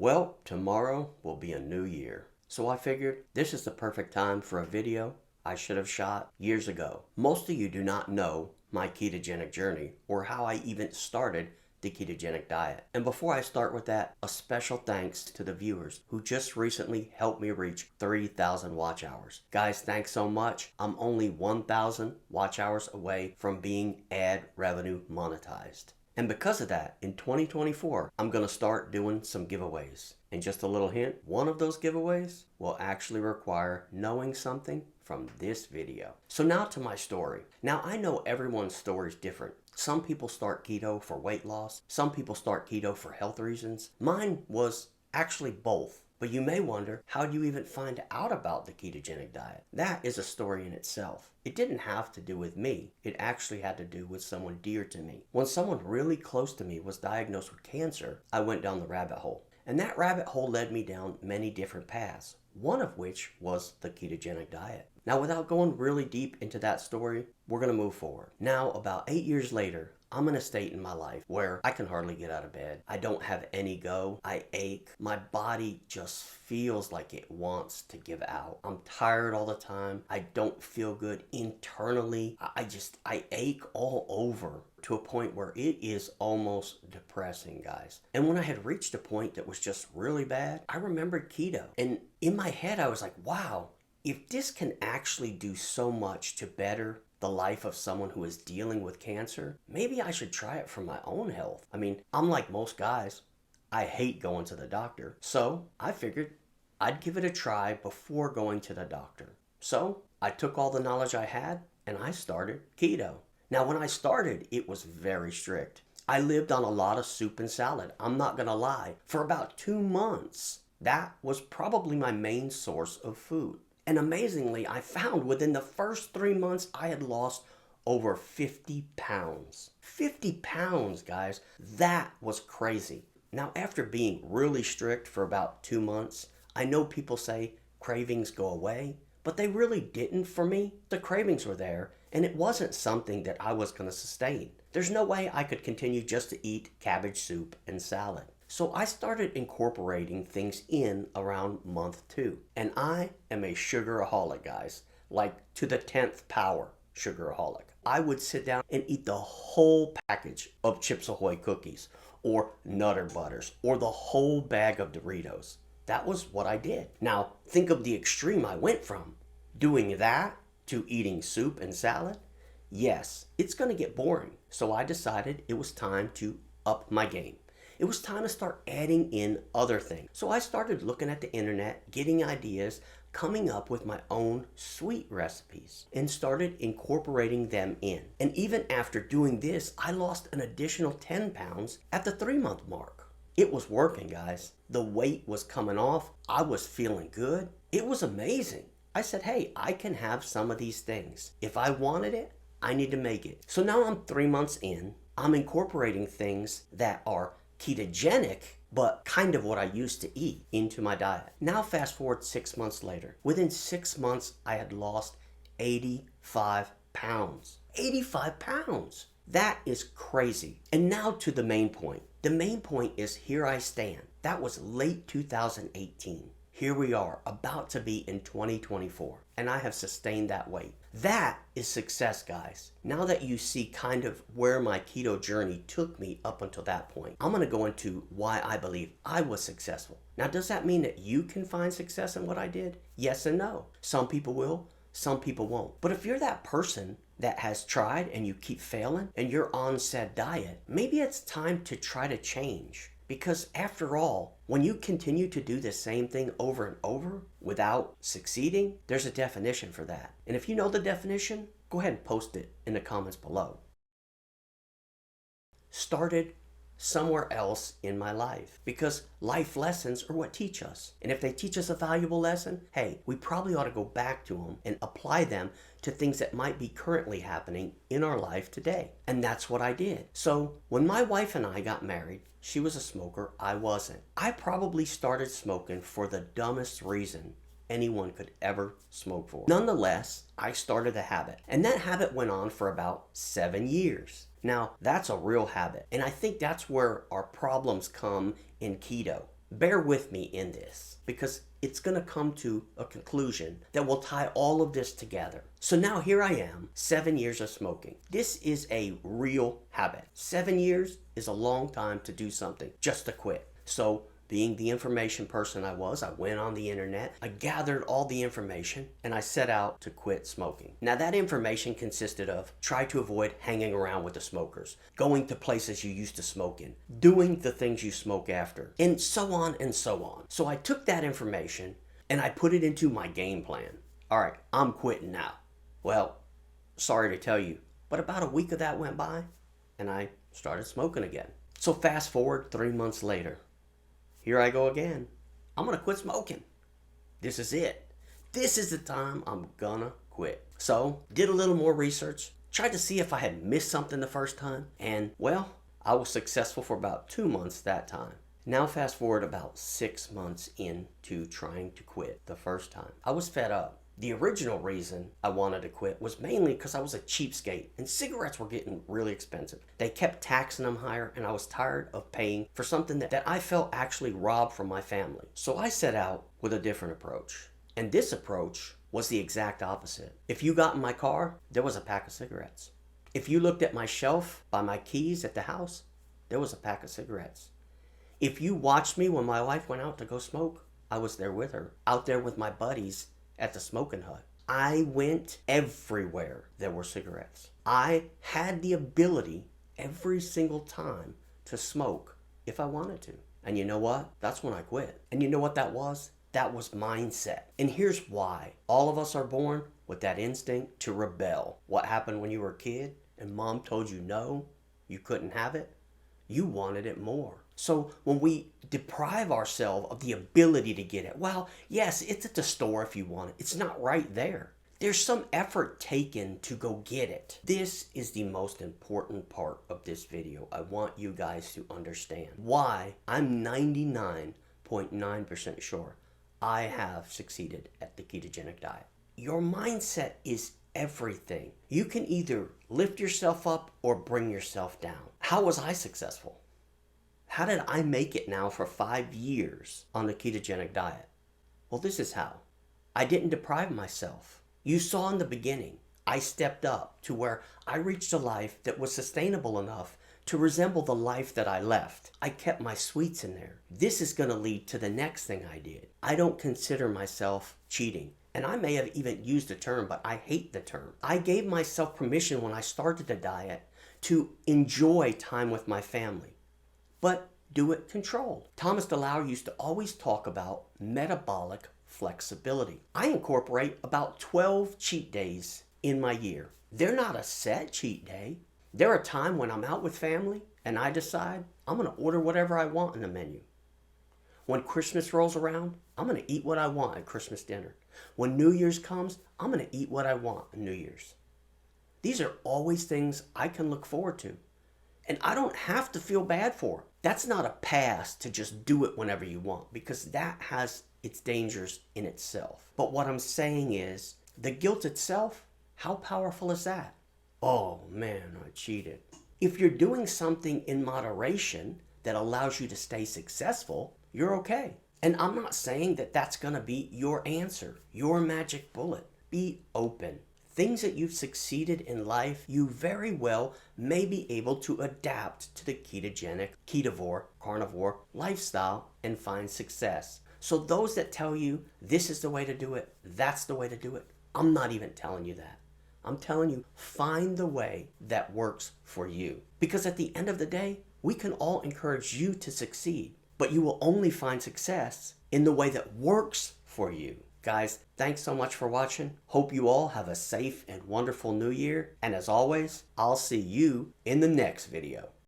Well, tomorrow will be a new year. So I figured this is the perfect time for a video I should have shot years ago. Most of you do not know my ketogenic journey or how I even started the ketogenic diet. And before I start with that, a special thanks to the viewers who just recently helped me reach 3,000 watch hours. Guys, thanks so much. I'm only 1,000 watch hours away from being ad revenue monetized. And because of that, in 2024, I'm going to start doing some giveaways. And just a little hint, one of those giveaways will actually require knowing something from this video. So now to my story. Now I know everyone's story is different. Some people start keto for weight loss. Some people start keto for health reasons. Mine was actually both. But you may wonder, how do you even find out about the ketogenic diet? That is a story in itself. It didn't have to do with me. It actually had to do with someone dear to me. When someone really close to me was diagnosed with cancer, I went down the rabbit hole. And that rabbit hole led me down many different paths, one of which was the ketogenic diet. Now, without going really deep into that story, we're going to move forward. Now, about 8 years later, I'm in a state in my life where I can hardly get out of bed. I don't have any go. I ache. My body just feels like it wants to give out. I'm tired all the time. I don't feel good internally. I ache all over to a point where it is almost depressing, guys. And when I had reached a point that was just really bad, I remembered keto. And in my head, I was like, wow, if this can actually do so much to better the life of someone who is dealing with cancer, maybe I should try it for my own health. I mean, I'm like most guys. I hate going to the doctor. So I figured I'd give it a try before going to the doctor. So I took all the knowledge I had and I started keto. Now, when I started, it was very strict. I lived on a lot of soup and salad. I'm not gonna lie. For about 2 months, that was probably my main source of food. And amazingly, I found within the first 3 months, I had lost over 50 pounds. 50 pounds, guys. That was crazy. Now, after being really strict for about 2 months, I know people say cravings go away, but they really didn't for me. The cravings were there, and it wasn't something that I was going to sustain. There's no way I could continue just to eat cabbage soup and salad. So I started incorporating things in around month 2. And I am a sugaraholic, guys. Like to the 10th power sugaraholic. I would sit down and eat the whole package of Chips Ahoy cookies or Nutter Butters or the whole bag of Doritos. That was what I did. Now, think of the extreme I went from. Doing that to eating soup and salad? Yes, it's going to get boring. So I decided it was time to up my game. It was time to start adding in other things. So I started looking at the internet, getting ideas, coming up with my own sweet recipes, and started incorporating them in. And even after doing this, I lost an additional 10 pounds at the 3-month mark. It was working, guys. The weight was coming off. I was feeling good. It was amazing. I said, hey, I can have some of these things. If I wanted it, I need to make it. So now I'm 3 months in. I'm incorporating things that are ketogenic, but kind of what I used to eat into my diet. Now fast forward 6 months later. Within 6 months, I had lost 85 pounds. 85 pounds. That is crazy. And now to the main point. The main point is here I stand. That was late 2018. Here we are, about to be in 2024, and I have sustained that weight. That is success, guys. Now that you see kind of where my keto journey took me up until that point, I'm going to go into why I believe I was successful. Now, does that mean that you can find success in what I did? Yes and no. Some people will, some people won't. But if you're that person that has tried and you keep failing and you're on said diet, maybe it's time to try to change. Because after all, when you continue to do the same thing over and over without succeeding, there's a definition for that. And if you know the definition, go ahead and post it in the comments below. Started somewhere else in my life because life lessons are what teach us. And if they teach us a valuable lesson, hey, we probably ought to go back to them and apply them to things that might be currently happening in our life today. And that's what I did. So when my wife and I got married, she was a smoker, I wasn't. I probably started smoking for the dumbest reason anyone could ever smoke for. Nonetheless, I started a habit, and that habit went on for about 7 years. Now, that's a real habit, and I think that's where our problems come in keto. bear with me in this because it's going to come to a conclusion that will tie all of this together. So now here I am, 7 years of smoking. This is a real habit. 7 years is a long time to do something, just to quit. So being the information person I was, I went on the internet, I gathered all the information, and I set out to quit smoking. Now that information consisted of try to avoid hanging around with the smokers, going to places you used to smoke in, doing the things you smoke after, and so on and so on. So I took that information and I put it into my game plan. All right, I'm quitting now. Well, sorry to tell you, but about a week of that went by and I started smoking again. So fast forward 3 months later. Here I go again. I'm gonna quit smoking. This is it. This is the time I'm gonna quit. So, did a little more research, tried to see if I had missed something the first time, and well, I was successful for about 2 months that time. Now fast forward about 6 months into trying to quit the first time. I was fed up. The original reason I wanted to quit was mainly because I was a cheapskate and cigarettes were getting really expensive. They kept taxing them higher and I was tired of paying for something that I felt actually robbed from my family. So I set out with a different approach. And this approach was the exact opposite. If you got in my car, there was a pack of cigarettes. If you looked at my shelf by my keys at the house, there was a pack of cigarettes. If you watched me when my wife went out to go smoke, I was there with her, out there with my buddies at the smoking hut. I went everywhere there were cigarettes. I had the ability every single time to smoke if I wanted to. And you know what? That's when I quit. And you know what that was? That was mindset. And here's why. All of us are born with that instinct to rebel. What happened when you were a kid and mom told you no, you couldn't have it? You wanted it more. So when we deprive ourselves of the ability to get it, well, yes, it's at the store if you want it. It's not right there. There's some effort taken to go get it. This is the most important part of this video. I want you guys to understand why I'm 99.9% sure I have succeeded at the ketogenic diet. Your mindset is everything. You can either lift yourself up or bring yourself down. How was I successful? How did I make it now for 5 years on the ketogenic diet? Well, this is how. I didn't deprive myself. You saw in the beginning, I stepped up to where I reached a life that was sustainable enough to resemble the life that I left. I kept my sweets in there. This is going to lead to the next thing I did. I don't consider myself cheating. And I may have even used the term, but I hate the term. I gave myself permission when I started the diet to enjoy time with my family, but do it controlled. Thomas DeLauer used to always talk about metabolic flexibility. I incorporate about 12 cheat days in my year. They're not a set cheat day. They're a time when I'm out with family and I decide I'm going to order whatever I want in the menu. When Christmas rolls around, I'm going to eat what I want at Christmas dinner. When New Year's comes, I'm going to eat what I want on New Year's. These are always things I can look forward to. And I don't have to feel bad for it. That's not a pass to just do it whenever you want, because that has its dangers in itself. But what I'm saying is, the guilt itself, how powerful is that? Oh man, I cheated. If you're doing something in moderation that allows you to stay successful, you're okay. And I'm not saying that that's going to be your answer, your magic bullet. Be open. Things that you've succeeded in life, you very well may be able to adapt to the ketogenic, ketovore, carnivore lifestyle and find success. So those that tell you this is the way to do it, that's the way to do it, I'm not even telling you that. I'm telling you, find the way that works for you. Because at the end of the day, we can all encourage you to succeed, but you will only find success in the way that works for you. Guys, thanks so much for watching. Hope you all have a safe and wonderful new year. And as always, I'll see you in the next video.